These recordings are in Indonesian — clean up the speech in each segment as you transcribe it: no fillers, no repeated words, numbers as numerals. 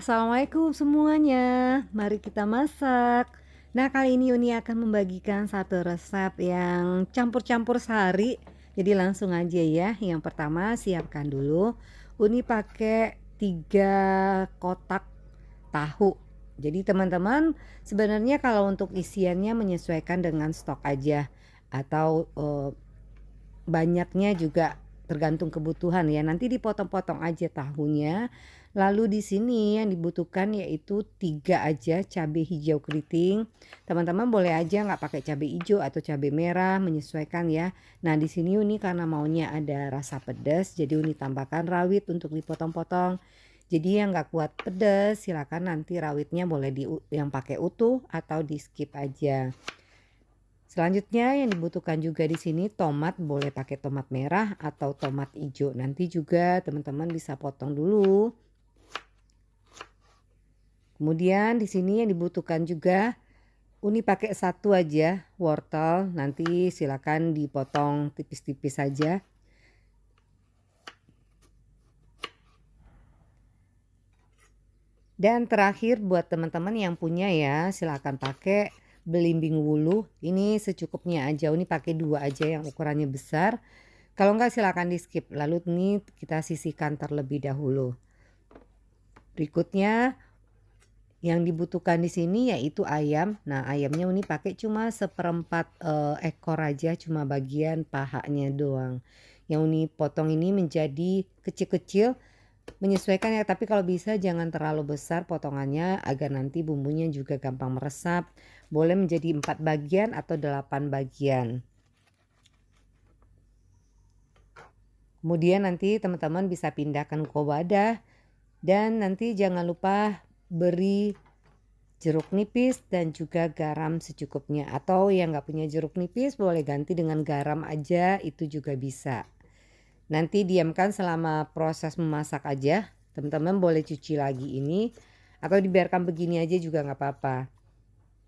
Assalamualaikum semuanya, mari kita masak. Nah, kali ini Uni akan membagikan satu resep yang campur-campur sehari. Jadi langsung aja ya. Yang pertama siapkan dulu. Uni pakai 3 kotak tahu. Jadi teman-teman sebenarnya kalau untuk isiannya menyesuaikan dengan stok aja atau banyaknya juga tergantung kebutuhan ya, nanti dipotong-potong aja tahunya. Lalu di sini yang dibutuhkan yaitu 3 aja cabai hijau keriting. Teman-teman boleh aja nggak pakai cabai hijau atau cabai merah, menyesuaikan ya. Nah di sini Uni karena maunya ada rasa pedas, jadi Uni tambahkan rawit untuk dipotong-potong. Jadi yang nggak kuat pedas silakan nanti rawitnya boleh yang pakai utuh atau di skip aja. Selanjutnya yang dibutuhkan juga di sini tomat, boleh pakai tomat merah atau tomat hijau. Nanti juga teman-teman bisa potong dulu. Kemudian di sini yang dibutuhkan juga Uni pakai satu aja wortel, nanti silakan dipotong tipis-tipis saja. Dan terakhir buat teman-teman yang punya ya, silakan pakai belimbing wuluh. Ini secukupnya aja. Uni pakai 2 aja yang ukurannya besar. Kalau enggak silakan di skip. Lalu ini kita sisihkan terlebih dahulu. Berikutnya yang dibutuhkan di sini yaitu ayam. Nah, ayamnya Uni pakai cuma 1/4 ekor aja, cuma bagian pahanya doang. Yang Uni potong ini menjadi kecil-kecil, menyesuaikan ya, tapi kalau bisa jangan terlalu besar potongannya agar nanti bumbunya juga gampang meresap. Boleh menjadi 4 bagian atau 8 bagian. Kemudian nanti teman-teman bisa pindahkan ke wadah dan nanti jangan lupa beri jeruk nipis dan juga garam secukupnya, atau yang nggak punya jeruk nipis boleh ganti dengan garam aja, itu juga bisa. Nanti diamkan selama proses memasak aja. Teman-teman boleh cuci lagi ini atau dibiarkan begini aja juga nggak apa-apa.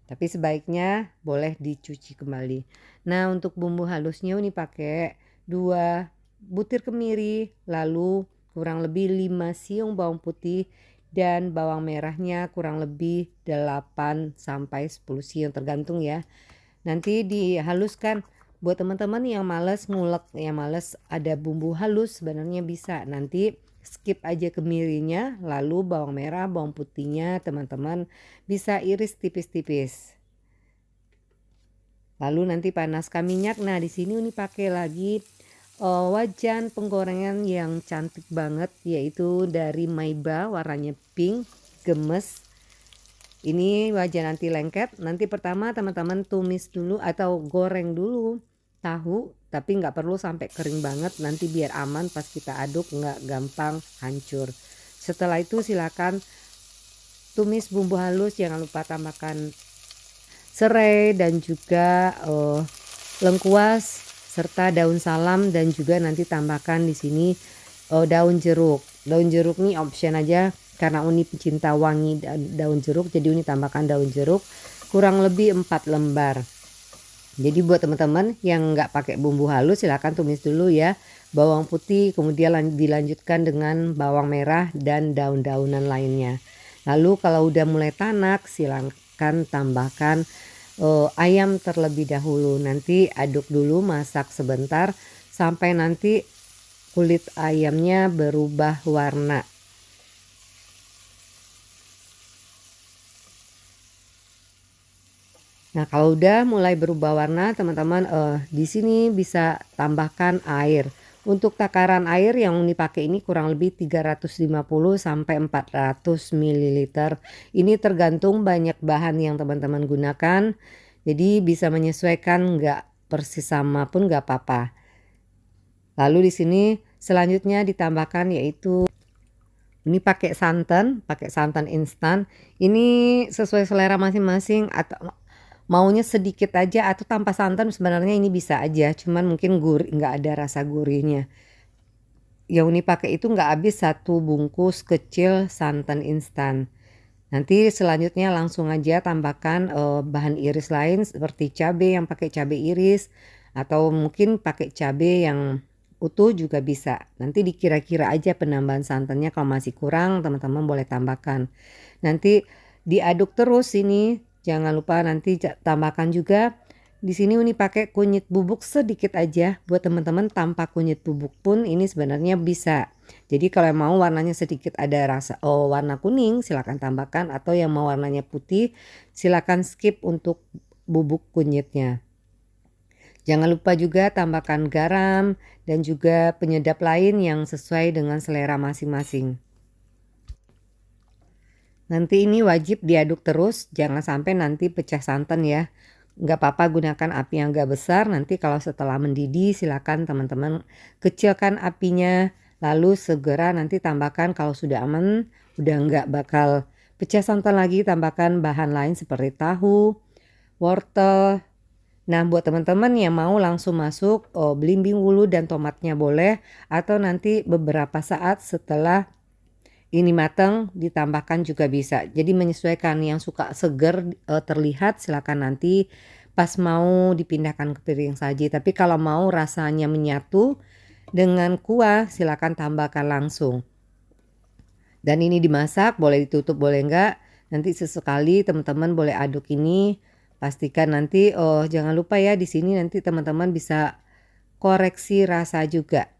Tapi sebaiknya boleh dicuci kembali. Nah, untuk bumbu halusnya ini pakai 2 butir kemiri, lalu kurang lebih 5 siung bawang putih dan bawang merahnya kurang lebih 8 sampai 10 siung tergantung ya. Nanti dihaluskan. Buat teman-teman yang males ngulek, yang males ada bumbu halus sebenarnya bisa. Nanti skip aja kemirinya, lalu bawang merah, bawang putihnya teman-teman bisa iris tipis-tipis. Lalu nanti panaskan minyak. Nah, di sini Uni pakai lagi wajan penggorengan yang cantik banget yaitu dari Maiba, warnanya pink, gemes. Ini wajan anti lengket. Nanti pertama teman-teman tumis dulu atau goreng dulu tahu, tapi nggak perlu sampai kering banget, nanti biar aman pas kita aduk nggak gampang hancur. Setelah itu silakan tumis bumbu halus, jangan lupa tambahkan serai dan juga lengkuas serta daun salam, dan juga nanti tambahkan di sini daun jeruk. Daun jeruk ini option aja karena Uni pecinta wangi daun jeruk, jadi Uni tambahkan daun jeruk kurang lebih 4 lembar. Jadi buat teman-teman yang nggak pakai bumbu halus silahkan tumis dulu ya bawang putih, kemudian dilanjutkan dengan bawang merah dan daun-daunan lainnya. Lalu kalau udah mulai tanak silahkan tambahkan ayam terlebih dahulu. Nanti aduk dulu, masak sebentar sampai nanti kulit ayamnya berubah warna. Nah, kalau udah mulai berubah warna, teman-teman di sini bisa tambahkan air. Untuk takaran air yang dipakai ini kurang lebih 350 sampai 400 ml. Ini tergantung banyak bahan yang teman-teman gunakan. Jadi bisa menyesuaikan, nggak persis sama pun nggak apa-apa. Lalu di sini selanjutnya ditambahkan yaitu ini pakai santan instan. Ini sesuai selera masing-masing, atau maunya sedikit aja atau tanpa santan sebenarnya ini bisa aja, cuman mungkin gurih, nggak ada rasa gurihnya. Yang Uni pakai itu nggak habis 1 bungkus kecil santan instan. Nanti selanjutnya langsung aja tambahkan bahan iris lain seperti cabai, yang pakai cabai iris atau mungkin pakai cabai yang utuh juga bisa. Nanti dikira-kira aja penambahan santannya, kalau masih kurang teman-teman boleh tambahkan. Nanti diaduk terus ini, jangan lupa nanti tambahkan juga di sini Uni pakai kunyit bubuk sedikit aja. Buat teman-teman tanpa kunyit bubuk pun ini sebenarnya bisa. Jadi kalau yang mau warnanya sedikit ada rasa warna kuning silakan tambahkan, atau yang mau warnanya putih silakan skip untuk bubuk kunyitnya. Jangan lupa juga tambahkan garam dan juga penyedap lain yang sesuai dengan selera masing-masing. Nanti ini wajib diaduk terus, jangan sampai nanti pecah santan ya. Nggak apa-apa gunakan api yang agak besar, nanti kalau setelah mendidih silakan teman-teman kecilkan apinya, lalu segera nanti tambahkan kalau sudah aman, udah nggak bakal pecah santan lagi, tambahkan bahan lain seperti tahu, wortel. Nah buat teman-teman yang mau langsung masuk belimbing wulu dan tomatnya boleh, atau nanti beberapa saat setelah ini matang ditambahkan juga bisa. Jadi menyesuaikan, yang suka seger terlihat silakan nanti pas mau dipindahkan ke piring saji. Tapi kalau mau rasanya menyatu dengan kuah silakan tambahkan langsung. Dan ini dimasak, boleh ditutup boleh enggak. Nanti sesekali teman-teman boleh aduk ini. Pastikan nanti jangan lupa ya, di sini nanti teman-teman bisa koreksi rasa juga.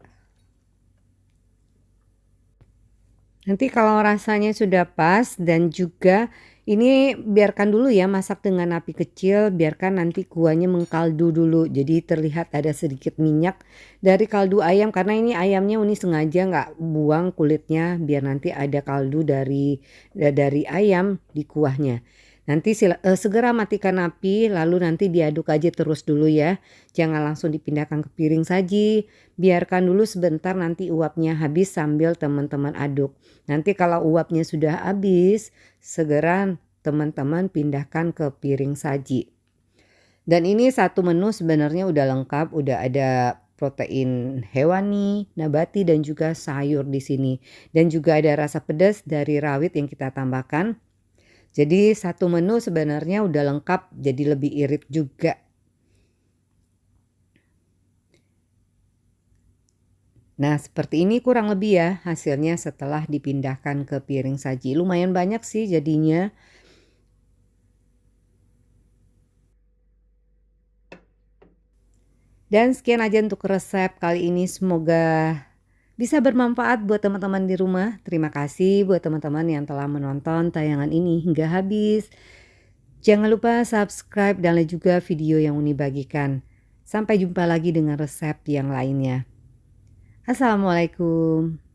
Nanti kalau rasanya sudah pas dan juga ini biarkan dulu ya, masak dengan api kecil, biarkan nanti kuahnya mengkaldu dulu. Jadi terlihat ada sedikit minyak dari kaldu ayam, karena ini ayamnya Uni sengaja nggak buang kulitnya biar nanti ada kaldu dari ayam di kuahnya. Nanti segera matikan api, lalu nanti diaduk aja terus dulu ya. Jangan langsung dipindahkan ke piring saji. Biarkan dulu sebentar nanti uapnya habis sambil teman-teman aduk. Nanti kalau uapnya sudah habis, segera teman-teman pindahkan ke piring saji. Dan ini satu menu sebenarnya udah lengkap, udah ada protein hewani, nabati dan juga sayur di sini. Dan juga ada rasa pedas dari rawit yang kita tambahkan. Jadi satu menu sebenarnya udah lengkap, jadi lebih irit juga. Nah seperti ini kurang lebih ya hasilnya setelah dipindahkan ke piring saji. Lumayan banyak sih jadinya. Dan sekian aja untuk resep kali ini, semoga bisa bermanfaat buat teman-teman di rumah. Terima kasih buat teman-teman yang telah menonton tayangan ini hingga habis. Jangan lupa subscribe dan like juga video yang Uni bagikan. Sampai jumpa lagi dengan resep yang lainnya. Assalamualaikum.